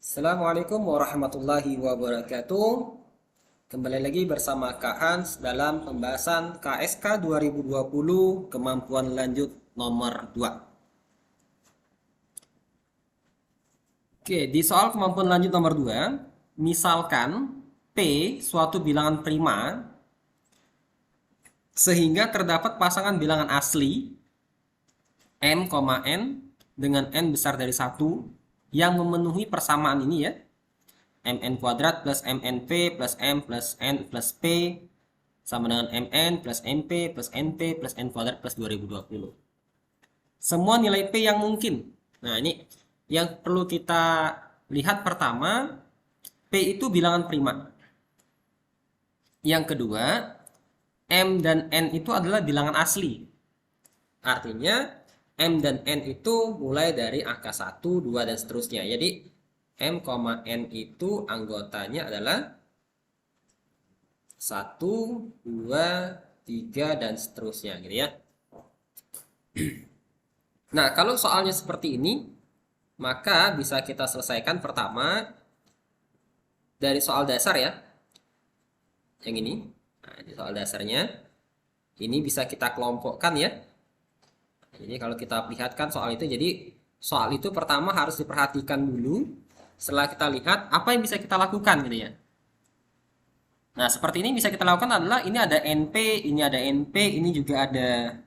Assalamualaikum warahmatullahi wabarakatuh. Kembali lagi bersama Kak Hans dalam pembahasan KSK 2020 Kemampuan Lanjut nomor 2. Oke, di soal kemampuan lanjut nomor 2, misalkan P suatu bilangan prima sehingga terdapat pasangan bilangan asli M, N dengan N besar dari 1 yang memenuhi persamaan ini ya. Mn kuadrat plus MNP plus M plus N plus P sama dengan Mn plus MP plus NP plus N kuadrat plus 2020. Semua nilai P yang mungkin. Nah, ini yang perlu kita lihat pertama, P itu bilangan prima. Yang kedua, M dan N itu adalah bilangan asli. Artinya, M dan N itu mulai dari angka 1, 2, dan seterusnya. Jadi, M, N itu anggotanya adalah 1, 2, 3, dan seterusnya gitu ya. Nah, kalau soalnya seperti ini, maka bisa kita selesaikan pertama dari soal dasar ya. Yang ini. Nah, ini soal dasarnya. Ini bisa kita kelompokkan ya. Jadi kalau kita lihatkan soal itu, jadi soal itu pertama harus diperhatikan dulu. Setelah kita lihat apa yang bisa kita lakukan gitu ya. Nah, seperti ini bisa kita lakukan adalah ini ada NP, ini ada NP, ini juga ada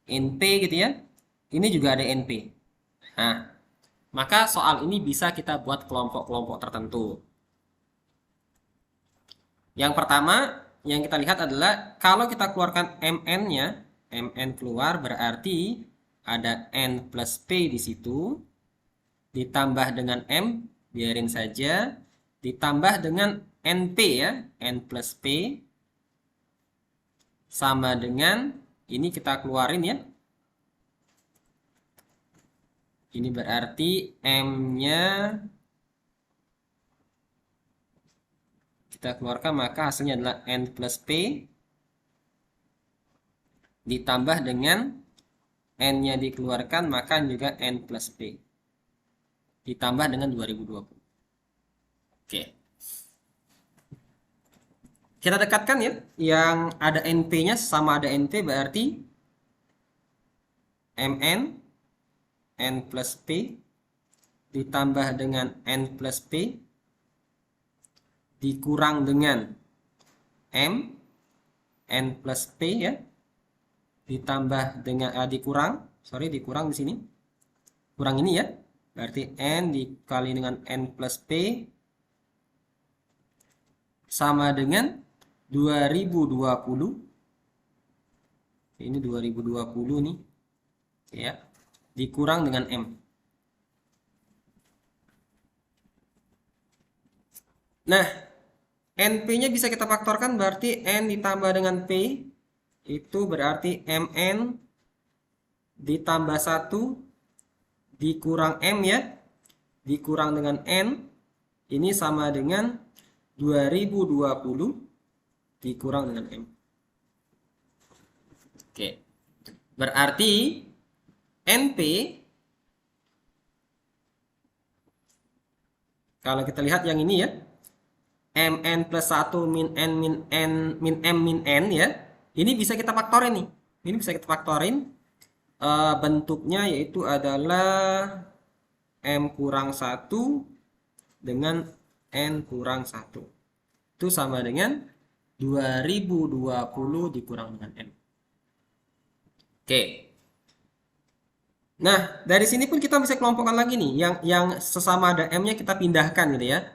NP gitu ya. Ini juga ada NP. Nah, maka soal ini bisa kita buat kelompok-kelompok tertentu. Yang pertama yang kita lihat adalah kalau kita keluarkan MN-nya, MN keluar berarti ada N plus P di situ, ditambah dengan M, biarin saja, ditambah dengan NP ya, N plus P, sama dengan, ini kita keluarin ya, ini berarti M-nya kita keluarkan, maka hasilnya adalah N plus P, ditambah dengan N-nya dikeluarkan, maka juga N plus P, ditambah dengan 2020. Oke. Kita dekatkan ya, yang ada NP-nya sama ada NP berarti MN, N plus P, ditambah dengan N plus P, dikurang dengan M, N plus P ya, ditambah dengan dikurang di sini, kurang ini ya, berarti N dikali dengan N plus P sama dengan 2020. Ini 2020 nih ya, dikurang dengan M. Nah, NP-nya bisa kita faktorkan, berarti N ditambah dengan P itu berarti MN ditambah 1 dikurang M ya, dikurang dengan N, ini sama dengan 2020 dikurang dengan M. Oke, berarti NP, kalau kita lihat yang ini ya, MN plus 1 min N min N min M min N ya, ini bisa kita faktorin nih. Ini bisa kita faktorin. Bentuknya yaitu adalah M kurang 1 dengan N kurang 1. Itu sama dengan 2020 dikurang dengan M. Oke. Nah, dari sini pun kita bisa kelompokkan lagi nih. Yang sesama ada M-nya kita pindahkan gitu ya.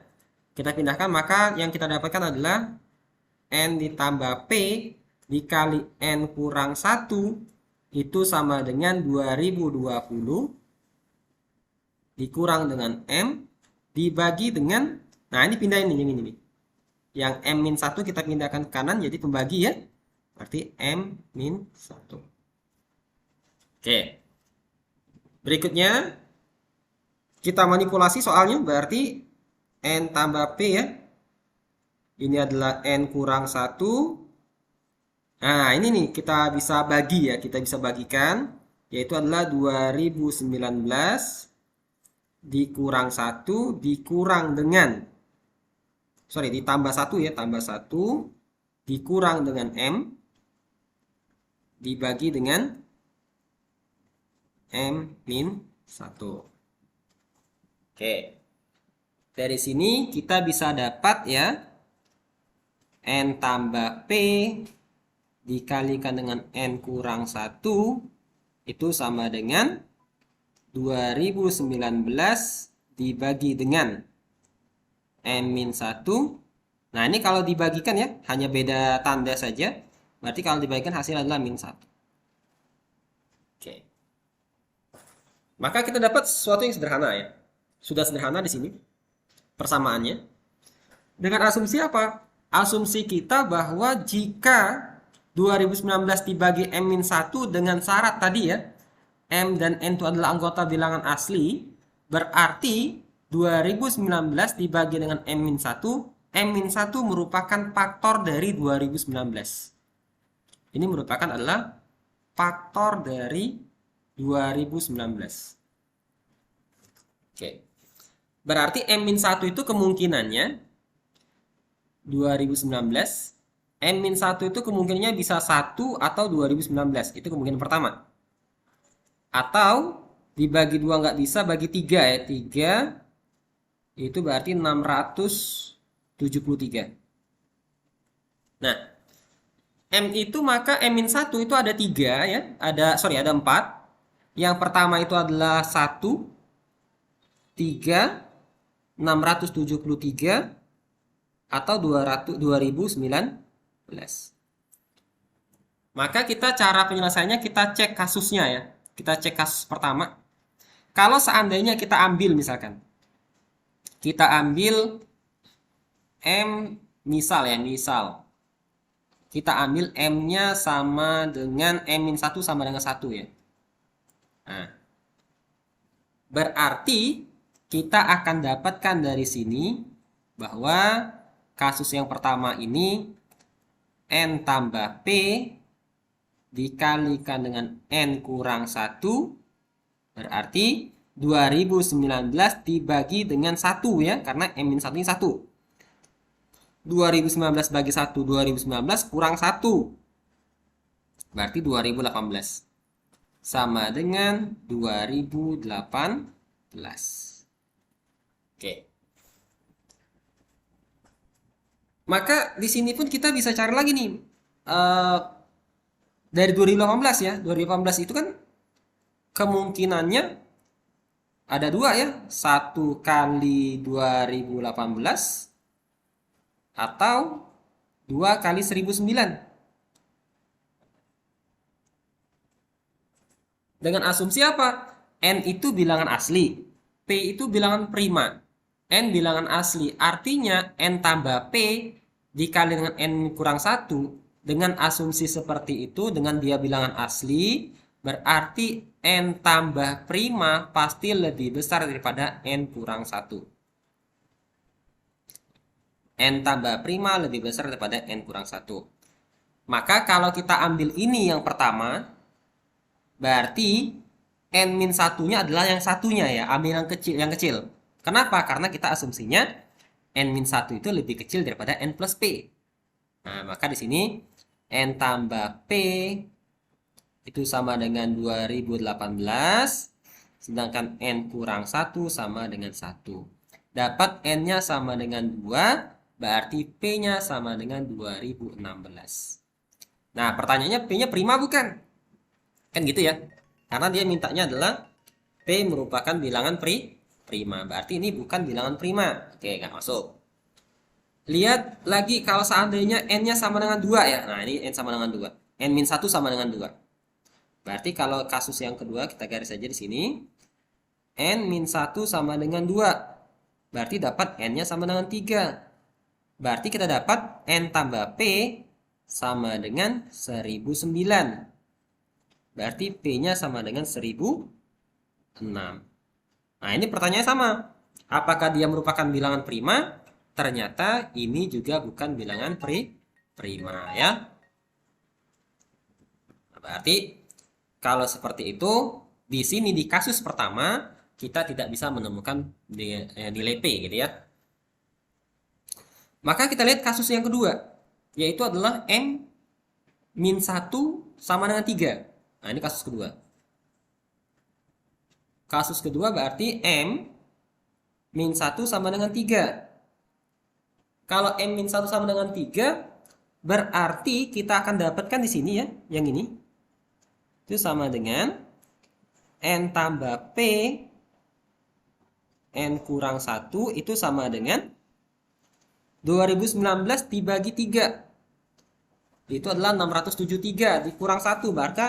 Kita pindahkan, maka yang kita dapatkan adalah N ditambah P dikali N kurang 1 itu sama dengan 2020 dikurang dengan M dibagi dengan, nah ini pindahin nih, ini nih. Yang M-1 kita pindahkan ke kanan jadi pembagi ya. Berarti M-1. Oke. Berikutnya kita manipulasi soalnya, berarti N tambah P ya. Ini adalah N kurang 1. Nah, ini nih kita bisa bagi ya, kita bisa bagikan, yaitu adalah 2019 dikurang 1 dikurang dengan, sorry, ditambah 1 ya, tambah 1 dikurang dengan M dibagi dengan M min 1. Oke. Dari sini kita bisa dapat ya, N tambah P dikalikan dengan N kurang 1 itu sama dengan 2019 dibagi dengan M min 1. Nah, ini kalau dibagikan ya, hanya beda tanda saja. Berarti kalau dibagikan hasil adalah min 1. Oke. Maka kita dapat sesuatu yang sederhana ya. Sudah sederhana di sini persamaannya. Dengan asumsi apa? Asumsi kita bahwa jika 2019 dibagi M-1 dengan syarat tadi ya, M dan N itu adalah anggota bilangan asli, berarti 2019 dibagi dengan M-1, M-1 merupakan faktor dari 2019. Ini merupakan adalah faktor dari 2019. Oke. Berarti M-1 itu kemungkinannya 2019, M-1 itu kemungkinannya bisa 1 atau 2019. Itu kemungkinan pertama. Atau dibagi 2 nggak bisa, bagi 3 ya. 3 itu berarti 673. Nah, M itu maka M-1 itu ada 3 ya. Ada 4. Yang pertama itu adalah 1, 3, 673 atau 2019. Maka kita cara penyelesaiannya kita cek kasusnya ya. Kita cek kasus pertama. Kalau seandainya kita ambil misalkan, kita ambil M misal ya, misal kita ambil M-nya sama dengan M-1 sama dengan 1 ya. Nah, berarti kita akan dapatkan dari sini bahwa kasus yang pertama ini N tambah P dikalikan dengan N kurang 1 berarti 2019 dibagi dengan 1 ya, karena M-1 ini 1. 2019 bagi 1, 2019 kurang 1. Berarti 2018. Sama dengan 2018. Oke. Maka di sini pun kita bisa cari lagi nih. Dari 2018 ya. 2018 itu kan kemungkinannya ada 2 ya. 1 kali 2018 atau 2 kali 1009. Dengan asumsi apa? N itu bilangan asli, P itu bilangan prima. N bilangan asli, artinya N tambah P dikali dengan N kurang 1. Dengan asumsi seperti itu, dengan dia bilangan asli, berarti N tambah prima pasti lebih besar daripada N kurang 1. N tambah prima lebih besar daripada N kurang 1. Maka kalau kita ambil ini yang pertama, berarti N-1-nya adalah yang satunya ya, ambil yang kecil. Kenapa? Karena kita asumsinya N-1 itu lebih kecil daripada N plus P. Nah, maka di sini N tambah P itu sama dengan 2018, sedangkan N kurang 1 sama dengan 1. Dapat N-nya sama dengan 2, berarti P-nya sama dengan 2016. Nah, pertanyaannya P-nya prima bukan? Kan gitu ya. Karena dia mintanya adalah P merupakan bilangan prima. Berarti ini bukan bilangan prima. Oke, nggak masuk. Lihat lagi kalau seandainya N-nya sama dengan 2 ya. Nah, ini N sama dengan 2. N-1 sama dengan 2. Berarti kalau kasus yang kedua kita garis saja di sini. N-1 sama dengan 2. Berarti dapat N-nya sama dengan 3. Berarti kita dapat N tambah P sama dengan 1009. Berarti P-nya sama dengan 1006. Nah, ini pertanyaannya sama. Apakah dia merupakan bilangan prima? Ternyata ini juga bukan bilangan prima ya. Nah, berarti kalau seperti itu, di sini di kasus pertama, kita tidak bisa menemukan nilai P gitu ya. Maka kita lihat kasus yang kedua, yaitu adalah M min 1 sama dengan 3. Nah, ini kasus kedua. Kasus kedua berarti M min 1 sama dengan 3. Kalau M min 1 sama dengan 3, berarti kita akan dapatkan di sini ya, yang ini. Itu sama dengan N tambah P, N kurang 1 itu sama dengan 2019 dibagi 3. Itu adalah 673 dikurang 1, berarti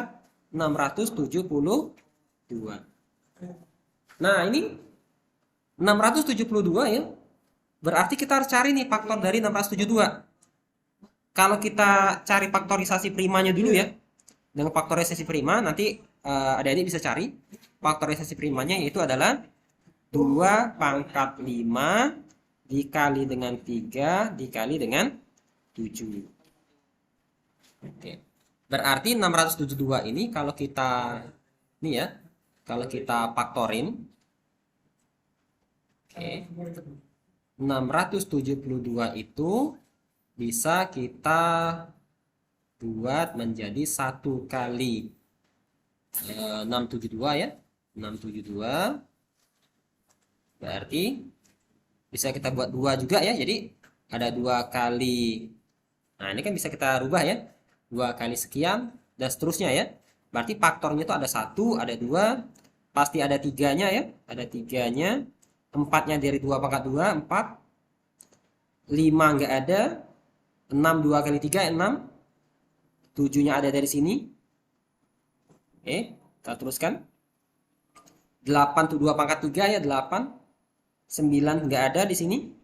672. Nah, ini 672 ya. Berarti kita harus cari nih faktor dari 672. Kalau kita cari faktorisasi primanya dulu ya. Dengan faktorisasi prima nanti adik-adik bisa cari faktorisasi primanya, yaitu adalah 2 pangkat 5 dikali dengan 3 dikali dengan 7. Oke. Berarti 672 ini kalau kita ini ya, kalau kita faktorin, oke, 672 itu bisa kita buat menjadi 1 kali 672 ya. 672 berarti bisa kita buat 2 juga ya. Jadi ada 2 kali. Nah, ini kan bisa kita rubah ya. 2 kali sekian dan seterusnya ya. Berarti faktornya itu ada 1, ada 2, pasti ada 3-nya ya. Ada 3-nya. 4-nya dari 2 pangkat 2, 4. 5 enggak ada. 6 2 kali 3 6. 7-nya ada dari sini. Oke, kita teruskan. 8 tuh 2 pangkat 3 ya, 8. 9 enggak ada di sini.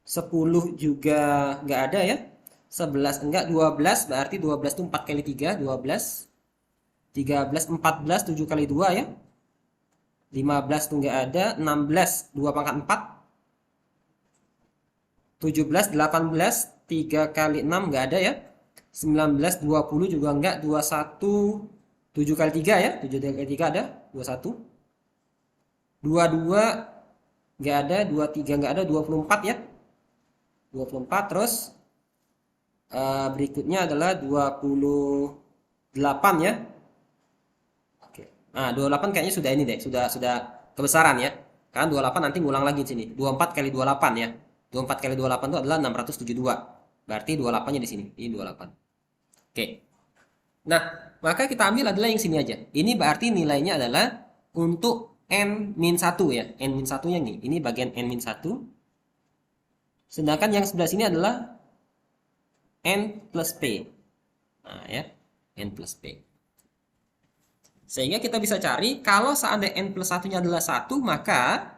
10 juga enggak ada ya. 11 enggak, 12 berarti 12 itu 4 kali 3, 12. 13, 14, 7 kali 2 ya. 15 itu enggak ada, 16, 2 pangkat 4. 17, 18, 3 kali 6 enggak ada ya. 19, 20 juga enggak, 21, 7 kali 3 ya. 7 kali 3 ada, 21. 22 enggak ada, 23 enggak ada, 24 ya. 24 terus berikutnya adalah 28 ya. Oke. Nah, 28 kayaknya sudah ini deh, sudah kebesaran ya. Kan 28 nanti ngulang lagi di sini. 24 kali 28 ya. 24 kali 28 itu adalah 672. Berarti 28-nya di sini. Ini 28. Oke. Nah, maka kita ambil adalah yang sini aja. Ini berarti nilainya adalah untuk N-1 ya. N-1-nya nih. Ini bagian N-1. Sedangkan yang sebelah sini adalah N plus P. Nah ya, N plus P. Sehingga kita bisa cari kalau seandainya N plus 1-nya adalah 1, maka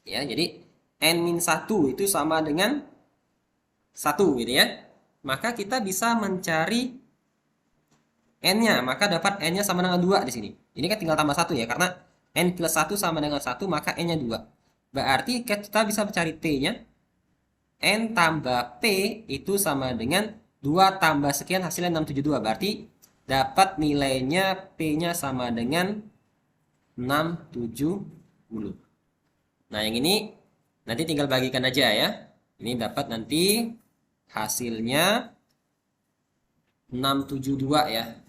ya, jadi N-1 itu sama dengan 1 gitu ya. Maka kita bisa mencari N-nya, maka dapat N-nya sama dengan 2 di sini. Ini kan tinggal tambah 1 ya, karena N plus 1 sama dengan 1, maka N-nya 2. Berarti kita bisa mencari T-nya. N tambah P itu sama dengan 2 tambah sekian hasilnya 672. Berarti dapat nilainya P-nya sama dengan 670. Nah, yang ini nanti tinggal bagikan aja ya. Ini dapat nanti hasilnya 672 ya.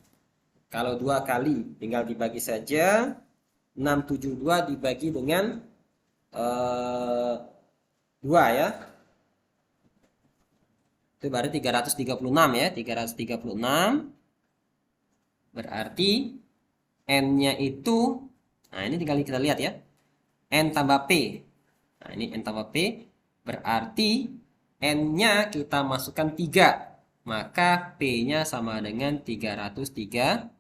Kalau 2 kali tinggal dibagi saja. 672 dibagi dengan 2 ya. Itu berarti 336 ya. 336 berarti N-nya itu, nah ini tinggal kita lihat ya. N tambah P. Nah, ini N tambah P berarti N-nya kita masukkan 3. Maka P-nya sama dengan 303.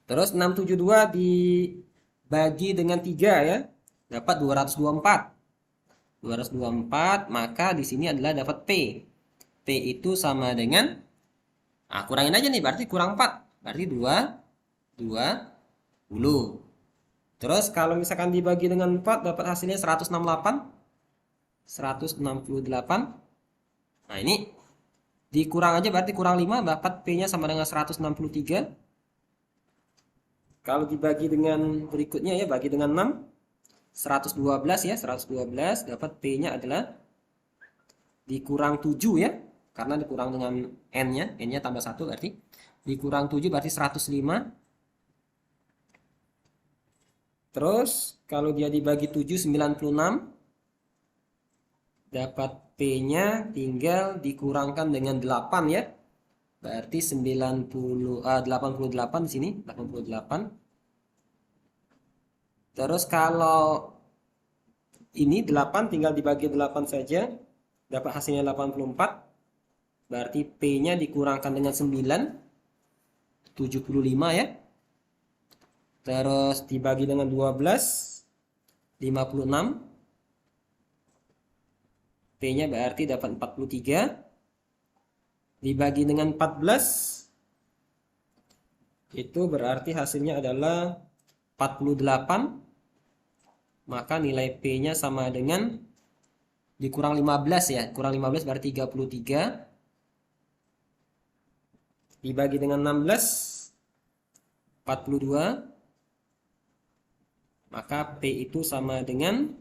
Terus 672 dibagi dengan 3 ya. Dapat 224. 224, maka di sini adalah dapat P. P itu sama dengan, nah kurangin aja nih, berarti kurang 4. Berarti 20. Terus kalau misalkan dibagi dengan 4 dapat hasilnya 168. 168. Nah, ini dikurang aja berarti kurang 5, dapat P-nya sama dengan 163. Kalau dibagi dengan berikutnya ya, bagi dengan 6, 112 ya, 112 dapat P-nya adalah dikurang 7 ya. Karena dikurang dengan N-nya, N-nya tambah 1 berarti. Dikurang 7 berarti 105. Terus kalau dia dibagi 7, 96. Dapat P-nya tinggal dikurangkan dengan 8 ya. Berarti 88 di sini, 88. Terus kalau ini 8 tinggal dibagi 8 saja, dapat hasilnya 84. Berarti P-nya dikurangkan dengan 9, 75 ya. Terus dibagi dengan 12, 56. P-nya berarti dapat 43. Dibagi dengan 14, itu berarti hasilnya adalah 48. Maka nilai P-nya sama dengan dikurang 15 ya. Kurang 15 berarti 33. Dibagi dengan 16, 42. Maka P itu sama dengan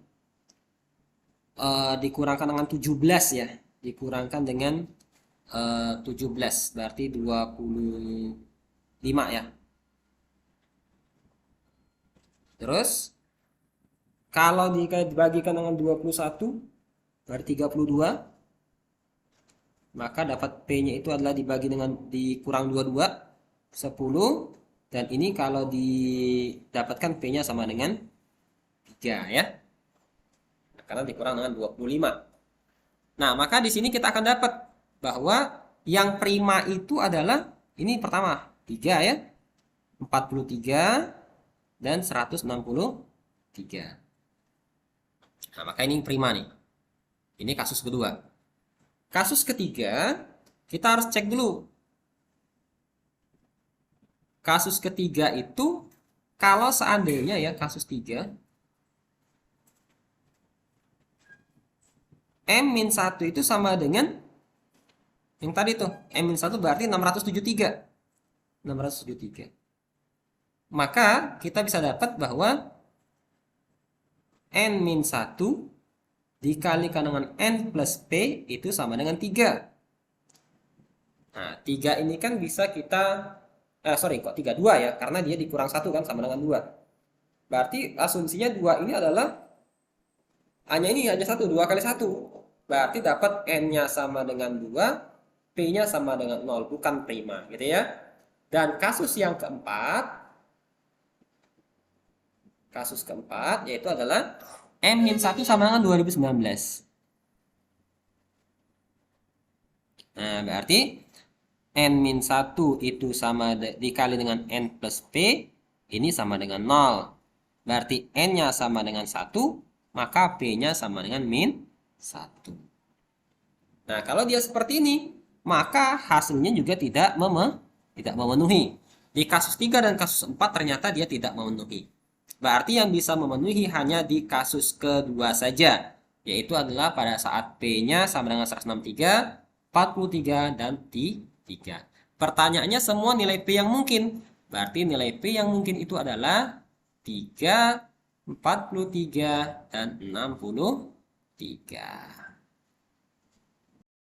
dikurangkan dengan 17 ya. Dikurangkan dengan 17 berarti 25 ya. Terus kalau dibagikan dengan 21 berarti 32. Maka dapat P-nya itu adalah dibagi dengan dikurang 22, 10. Dan ini kalau didapatkan P-nya sama dengan 3 ya. Karena dikurang dengan 25. Nah, maka di sini kita akan dapat bahwa yang prima itu adalah ini pertama 3 ya. 43 dan 163. Nah, maka ini prima nih. Ini kasus kedua. Kasus ketiga, kita harus cek dulu. Kasus ketiga itu kalau seandainya ya kasus 3 M-1 itu sama dengan yang tadi tuh. M-1 berarti 673. 673. Maka kita bisa dapat bahwa N-1 dikalikan dengan N plus P itu sama dengan 3. Nah, 3 ini kan bisa kita kok 32 ya, karena dia dikurang 1 kan sama dengan 2. Berarti asumsinya 2 ini adalah hanya 1, 2 kali 1. Berarti dapat N-nya sama dengan 2, P-nya sama dengan 0, bukan prima gitu ya. Dan kasus keempat yaitu adalah M-1 sama dengan 2019. Nah, berarti N-1 itu sama dikali dengan N plus P, ini sama dengan 0. Berarti N-nya sama dengan 1, maka P-nya sama dengan min 1. Nah, kalau dia seperti ini, maka hasilnya juga tidak memenuhi. Di kasus 3 dan kasus 4 ternyata dia tidak memenuhi. Berarti yang bisa memenuhi hanya di kasus kedua saja, yaitu adalah pada saat P-nya sama dengan 163, 43, dan 3. Pertanyaannya semua nilai P yang mungkin. Berarti nilai P yang mungkin itu adalah 3, 43, dan 63.